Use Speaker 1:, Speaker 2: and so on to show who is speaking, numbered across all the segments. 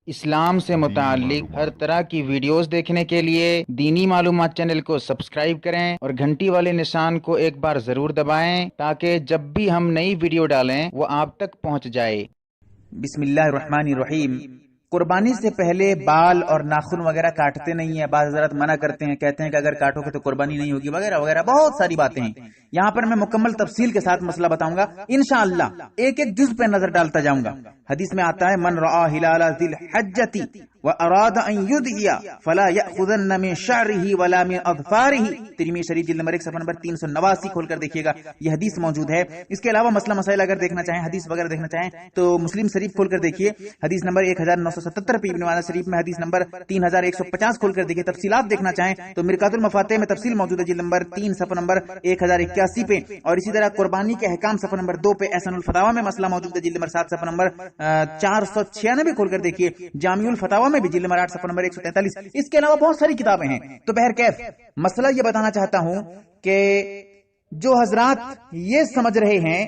Speaker 1: اسلام سے متعلق ہر طرح کی ویڈیوز دیکھنے کے لیے دینی معلومات چینل کو سبسکرائب کریں اور گھنٹی والے نشان کو ایک بار ضرور دبائیں تاکہ جب بھی ہم نئی ویڈیو ڈالیں وہ آپ تک پہنچ جائے۔
Speaker 2: بسم اللہ الرحمن الرحیم۔ قربانی سے پہلے بال اور ناخن وغیرہ کاٹتے نہیں ہیں، بعض حضرات منع کرتے ہیں، کہتے ہیں کہ اگر کاٹو گے تو قربانی نہیں ہوگی وغیرہ وغیرہ، بہت ساری باتیں ہیں۔ یہاں پر میں مکمل تفصیل کے ساتھ مسئلہ بتاؤں گا انشاءاللہ، ایک ایک جز پہ نظر ڈالتا جاؤں گا۔ حدیث میں آتا ہے من رآ ہلال ذی الحجۃ واراد ان یضحی فلا یأخذن من شعره ولا من اظفاره، ترمذی شریف جلد نمبر 1 صفحہ نمبر 389 کھول کر دیکھیے گا، یہ حدیث موجود ہے۔ اس کے علاوہ مسئلہ مسائل اگر دیکھنا چاہیں، حدیث وغیرہ دیکھنا چاہیں تو مسلم شریف کھول کر دیکھیے، حدیث نمبر 1977 پہ ابن ماجہ شریف میں حدیث نمبر 3150 کھول کر دیکھیے۔ تفصیلات دیکھنا چاہیں تو مرقات المفاتح میں تفصیل موجود ہے، جلد نمبر 3 صفحہ نمبر 1081 پہ، اور اسی طرح قربانی کے احکام صفحہ نمبر 2 پہ احسن الفتاوی میں مسئلہ موجود ہے، جلد نمبر 7 صفحہ نمبر 496 کھول کر دیکھیے، جامع الفتاوی میں بھی جلد نمبر 8 صفحہ نمبر 143۔ اس کے علاوہ بہت ساری کتابیں ہیں۔ تو بہرکیف مسئلہ یہ بتانا چاہتا ہوں کہ جو حضرات یہ سمجھ رہے ہیں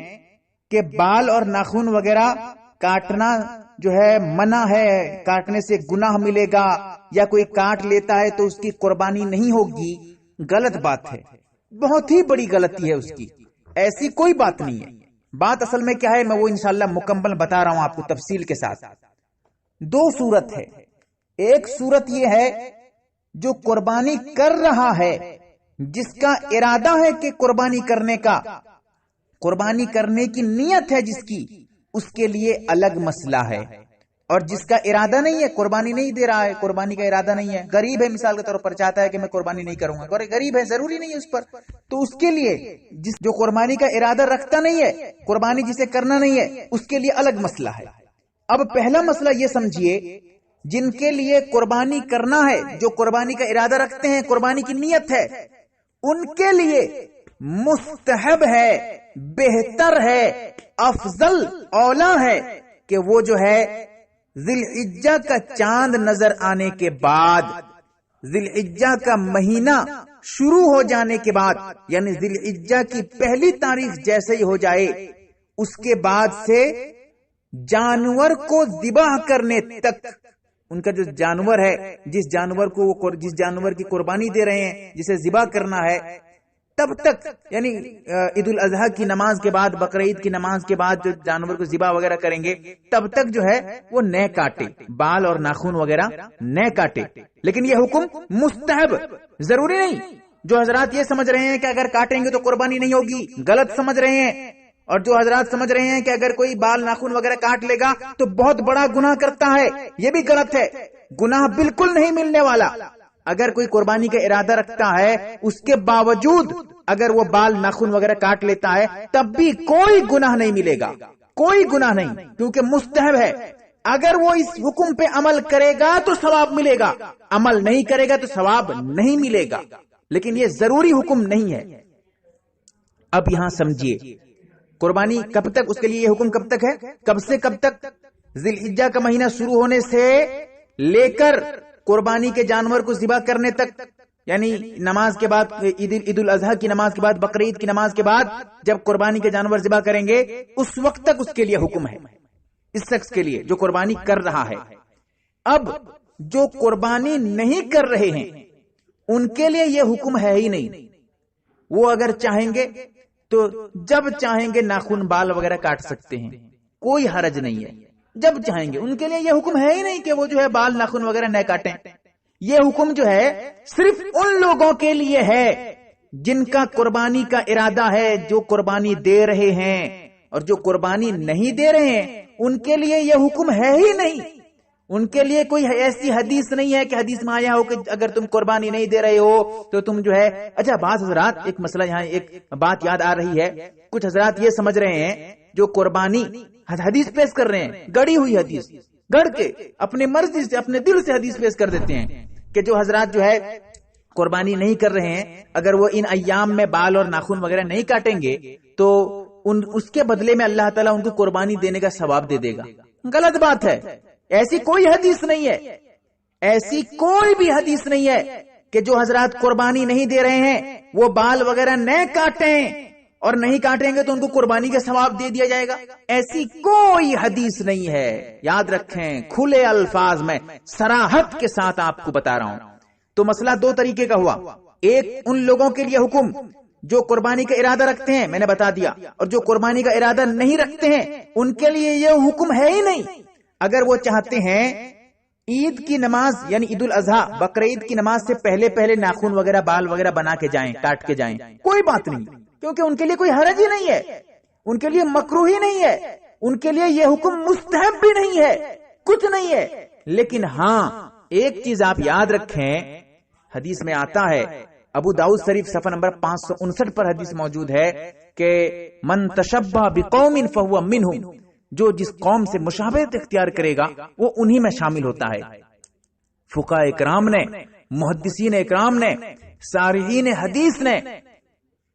Speaker 2: کہ بال اور ناخن وغیرہ کاٹنا جو ہے منع ہے، کاٹنے سے گناہ ملے گا، یا کوئی کاٹ لیتا ہے تو اس کی قربانی نہیں ہوگی، غلط بات ہے، بہت ہی بڑی غلطی ہے اس کی، ایسی کوئی بات نہیں ہے۔ بات اصل میں کیا ہے میں وہ انشاءاللہ مکمل بتا رہا ہوں آپ کو تفصیل کے ساتھ۔ دو صورت ہے، ایک صورت یہ ہے جو قربانی کر رہا ہے، جس کا ارادہ ہے کہ قربانی کرنے کا، قربانی کرنے کی نیت ہے جس کی، اس کے لیے الگ مسئلہ ہے، اور جس کا ارادہ نہیں ہے، قربانی نہیں دے رہا ہے، قربانی کا ارادہ نہیں ہے، غریب ہے مثال کے طور پر، چاہتا ہے کہ میں قربانی نہیں کروں گا، غریب ہے، ضروری نہیں ہے اس پر، تو اس کے لیے جو قربانی کا ارادہ رکھتا نہیں ہے، قربانی جسے کرنا نہیں ہے، اس کے لیے الگ مسئلہ ہے۔ اب پہلا مسئلہ یہ سمجھیے، جن کے لیے قربانی کرنا ہے، جو قربانی کا ارادہ رکھتے ہیں، قربانی کی نیت ہے، ان کے لیے مستحب ہے، بہتر ہے، افضل، اولا ہے کہ وہ جو ہے ذی الحجہ کا چاند نظر آنے کے بعد، ذی الحجہ کا مہینہ شروع ہو جانے کے بعد، یعنی ذی الحجہ کی پہلی تاریخ جیسے ہی ہو جائے، اس کے بعد سے جانور کو ذبح کرنے تک، ان کا جو جانور ہے، جس جانور کو وہ جس جانور کی قربانی دے رہے ہیں، جسے ذبح کرنا ہے، تب تک، یعنی عید الاضحیٰ کی نماز کے بعد، بقرعید کی نماز کے بعد جو جانور کو ذبح وغیرہ کریں گے، تب تک جو ہے وہ نہ کاٹے، بال اور ناخن وغیرہ نہ کاٹے۔ لیکن یہ حکم مستحب، ضروری نہیں۔ جو حضرات یہ سمجھ رہے ہیں کہ اگر کاٹیں گے تو قربانی نہیں ہوگی، غلط سمجھ رہے ہیں۔ اور جو حضرات سمجھ رہے ہیں کہ اگر کوئی بال ناخن وغیرہ کاٹ لے گا تو بہت بڑا گناہ کرتا ہے، یہ بھی غلط ہے، گناہ بالکل نہیں ملنے والا۔ اگر کوئی قربانی کا ارادہ رکھتا ہے، اس کے باوجود اگر وہ بال ناخن وغیرہ کاٹ لیتا ہے، تب بھی کوئی گناہ نہیں ملے گا، کوئی گناہ نہیں، کیونکہ مستحب ہے۔ اگر وہ اس حکم پہ عمل کرے گا تو ثواب ملے گا، عمل نہیں کرے گا تو ثواب نہیں ملے گا، لیکن یہ ضروری حکم نہیں ہے۔ اب یہاں سمجھیے، قربانی کب تک، اس کے لیے یہ حکم کب تک ہے، کب سے کب تک؟ ذی الحجہ کا مہینہ شروع ہونے سے لے کر قربانی کے جانور کو ذبح کرنے تک، یعنی نماز کے بعد، عید الاضحیٰ کی نماز کے بعد، بقرعید کی نماز کے بعد جب قربانی کے جانور ذبح کریں گے، اس وقت تک اس کے لیے حکم ہے، اس شخص کے لیے جو قربانی کر رہا ہے۔ اب جو قربانی نہیں کر رہے ہیں ان کے لیے یہ حکم ہے ہی نہیں، وہ اگر چاہیں گے تو جب چاہیں گے ناخن بال وغیرہ کاٹ سکتے ہیں، کوئی حرج نہیں ہے، جب چاہیں گے، ان کے لیے یہ حکم ہے ہی نہیں کہ وہ جو ہے بال ناخن وغیرہ نہ کاٹیں۔ یہ حکم جو ہے صرف ان لوگوں کے لیے ہے جن کا قربانی کا ارادہ ہے، جو قربانی دے رہے ہیں، اور جو قربانی نہیں دے رہے ہیں ان کے لیے یہ حکم ہے ہی نہیں۔ ان کے لیے کوئی ایسی حدیث نہیں ہے کہ حدیث میں آیا ہو کہ اگر تم قربانی نہیں دے رہے ہو تو تم جو ہے۔ اچھا، بعض حضرات، ایک مسئلہ یہاں، ایک بات یاد آ رہی ہے، کچھ حضرات یہ سمجھ رہے ہیں جو قربانی حدیث پیش کر رہے ہیں، گڑی ہوئی حدیث، گڑ کے اپنی مرضی سے، اپنے دل سے حدیث پیش کر دیتے ہیں کہ جو حضرات جو ہے قربانی نہیں کر رہے ہیں، اگر وہ ان ایام میں بال اور ناخن وغیرہ نہیں کاٹیں گے تو اس کے بدلے میں اللہ تعالیٰ ان کو قربانی دینے کا ثواب دے دے گا۔ غلط بات ہے، ایسی کوئی حدیث نہیں ہے، ایسی کوئی بھی حدیث نہیں ہے کہ جو حضرات قربانی نہیں دے رہے ہیں وہ بال وغیرہ نہ کاٹیں اور نہیں کاٹیں گے تو ان کو قربانی کا ثواب دے دیا جائے گا. ایسی کوئی حدیث نہیں ہے. یاد رکھیں، کھلے الفاظ میں صراحت کے ساتھ آپ کو بتا رہا ہوں. تو مسئلہ دو طریقے کا ہوا. ایک ان لوگوں کے لیے حکم جو قربانی کا ارادہ رکھتے ہیں، میں نے بتا دیا، اور جو قربانی کا ارادہ نہیں رکھتے ہیں ان کے لیے یہ حکم ہے ہی نہیں. اگر وہ چاہتے ہیں عید کی نماز یعنی عید الاضحیٰ بقرعید کی نماز سے پہلے پہلے ناخن وغیرہ بال وغیرہ بنا کے جائیں، کاٹ کے جائیں، کوئی بات نہیں، کیونکہ ان کے لیے کوئی حرج ہی نہیں ہے، ان کے لیے مکروہ ہی نہیں ہے، ان کے لیے یہ حکم مستحب بھی نہیں ہے، کچھ نہیں ہے. لیکن ہاں ایک چیز آپ یاد رکھیں، حدیث میں آتا ہے، ابو داؤد شریف صفحہ نمبر 559 پر حدیث موجود ہے کہ من تشبہ بقوم فہو منہم، جو جس قوم سے مشابہت اختیار کرے گا وہ انہی میں شامل ہوتا ہے. فقہاء اکرام نے، محدثین اکرام نے، شارحین حدیث نے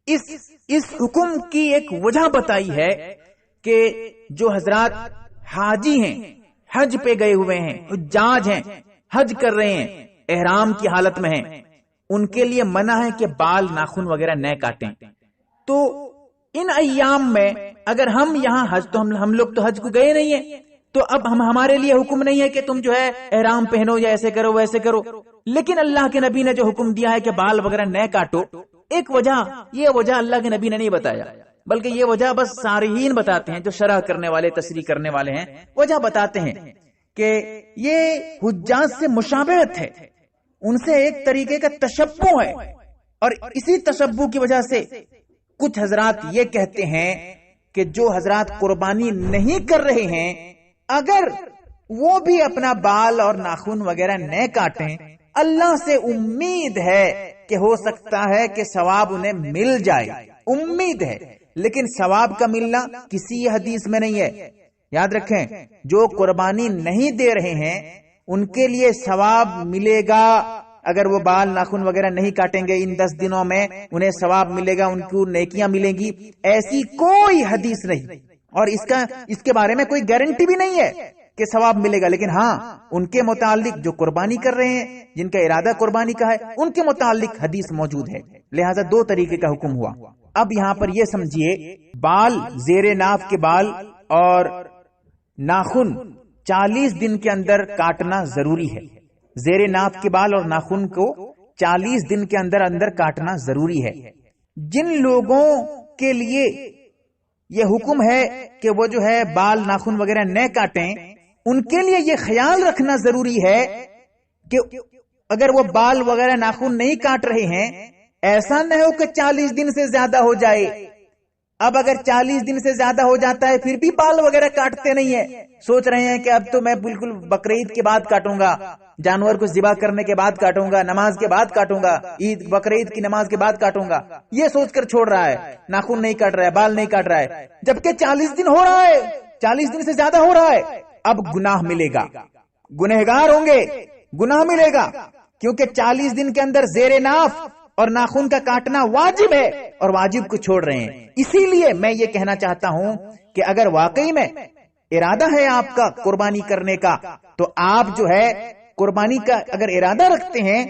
Speaker 2: اس حکم کی ایک وجہ بتائی ہے کہ جو حضرات حاجی ہیں، حج پہ گئے ہوئے ہیں، حجاج ہیں، حج کر رہے ہیں، احرام کی حالت میں ہیں، ان کے لیے منع ہے کہ بال ناخن وغیرہ نہ کاٹیں. تو ان ایام میں اگر ہم یہاں حج، تو ہم لوگ تو حج کو گئے نہیں ہیں، تو اب ہمارے لیے حکم نہیں ہے کہ تم جو ہے احرام پہنو یا ایسے کرو ویسے کرو. لیکن اللہ کے نبی نے جو حکم دیا ہے کہ بال وغیرہ نہ کاٹو، ایک وجہ، یہ وجہ اللہ کے نبی نے نہیں بتایا، بلکہ یہ وجہ بس شارحین بتاتے ہیں، جو شرح کرنے والے، تشریح کرنے والے ہیں، وجہ بتاتے ہیں کہ یہ حجاج سے مشابہت ہے، ان سے ایک طریقے کا تشبہ ہے. اور اسی تشبہ کی وجہ سے کچھ حضرات یہ کہتے ہیں کہ جو حضرات قربانی نہیں کر رہے ہیں، اگر وہ بھی اپنا بال اور ناخن وغیرہ نہ کاٹیں، اللہ سے امید ہے کہ ہو سکتا ہے کہ ثواب انہیں مل جائے، امید ہے، لیکن ثواب کا ملنا کسی حدیث میں نہیں ہے. یاد رکھیں، جو قربانی نہیں دے رہے ہیں ان کے لیے ثواب ملے گا. اگر وہ بال ناخن وغیرہ نہیں کاٹیں گے ان 10 دنوں میں، انہیں ثواب ملے گا، ان کو نیکیاں ملیں گی. ایسی کوئی حدیث نہیں، اور اس کے بارے میں کوئی گارنٹی بھی نہیں ہے کہ ثواب ملے گا. لیکن ہاں ان کے متعلق جو قربانی کر رہے ہیں، جن کا ارادہ قربانی کا ہے، ان کے متعلق حدیث موجود ہے. لہذا دو طریقے کا حکم ہوا. اب یہاں پر یہ سمجھیے، بال، زیر ناف کے بال اور ناخن 40 دن کے اندر کاٹنا ضروری ہے. زیر ناف کے بال اور ناخن کو 40 دن کے اندر کاٹنا ضروری ہے. جن لوگوں کے لیے یہ حکم ہے کہ وہ جو ہے بال ناخن وغیرہ نہ کاٹیں، ان کے لیے یہ خیال رکھنا ضروری ہے کہ اگر وہ بال وغیرہ ناخن نہیں کاٹ رہے ہیں، ایسا نہ ہو کہ 40 دن سے زیادہ ہو جائے. اب اگر 40 دن سے زیادہ ہو جاتا ہے پھر بھی بال وغیرہ کاٹتے نہیں ہیں، سوچ رہے ہیں کہ اب تو میں بالکل بقرعید کے بعد کاٹوں گا، جانور کو ذبح کرنے کے بعد کاٹوں گا، نماز کے بعد کاٹوں گا، عید بقرعید کی نماز کے بعد کاٹوں گا، یہ سوچ کر چھوڑ رہا ہے، ناخن نہیں کاٹ رہا ہے، بال نہیں کاٹ رہا ہے، جبکہ 40 دن ہو رہا ہے، 40 دن سے زیادہ ہو رہا ہے. اب گناہ ملے گا، گنہگار ہوں گے، گناہ ملے گا، کیونکہ 40 دن کے اندر زیر ناف اور ناخن کا کاٹنا واجب ہے، اور واجب کو چھوڑ رہے ہیں. اسی لیے میں یہ کہنا چاہتا ہوں کہ اگر واقعی میں ارادہ ہے آپ کا قربانی کرنے کا، تو آپ جو ہے قربانی کا اگر ارادہ رکھتے ہیں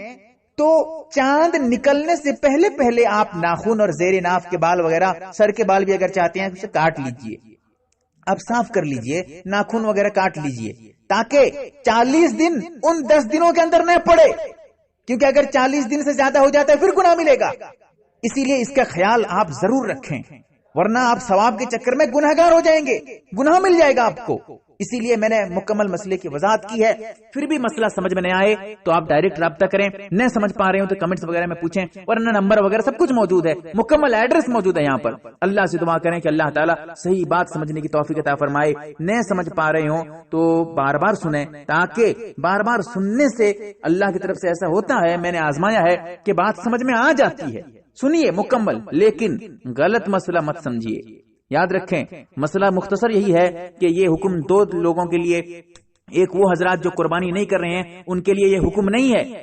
Speaker 2: تو چاند نکلنے سے پہلے پہلے آپ ناخن اور زیر ناف کے بال وغیرہ، سر کے بال بھی اگر چاہتے ہیں اسے کاٹ لیجئے، اب صاف کر لیجئے، ناخن وغیرہ کاٹ لیجئے، تاکہ 40 دن ان 10 دنوں کے اندر نہ پڑے، کیونکہ اگر 40 دن سے زیادہ ہو جاتا ہے پھر گناہ ملے گا. اسی لیے اس کا خیال آپ ضرور رکھیں، ورنہ آپ ثواب کے چکر میں گنہگار ہو جائیں گے، گناہ مل جائے گا آپ کو. اسی لیے میں نے مکمل مسئلے کی وضاحت کی ہے. پھر بھی مسئلہ سمجھ میں نہ آئے تو آپ ڈائریکٹ رابطہ کریں، نہ سمجھ پا رہے ہو تو کمنٹس وغیرہ میں پوچھیں، ورنہ نمبر وغیرہ سب کچھ موجود ہے، مکمل ایڈریس موجود ہے یہاں پر. اللہ سے دعا کریں کہ اللہ تعالیٰ صحیح بات سمجھنے کی توفیق عطا فرمائے. نہ سمجھ پا رہے ہوں تو بار بار سنیں، تاکہ بار بار سننے سے اللہ کی طرف سے ایسا ہوتا ہے، میں نے آزمایا ہے کہ بات سمجھ میں آ جاتی ہے. سنیے مکمل، لیکن غلط مسئلہ مت سمجھیے. یاد رکھیں، مسئلہ مختصر یہی ہے کہ یہ حکم دو لوگوں کے لیے، ایک وہ حضرات جو قربانی نہیں کر رہے ہیں ان کے لیے یہ حکم نہیں ہے،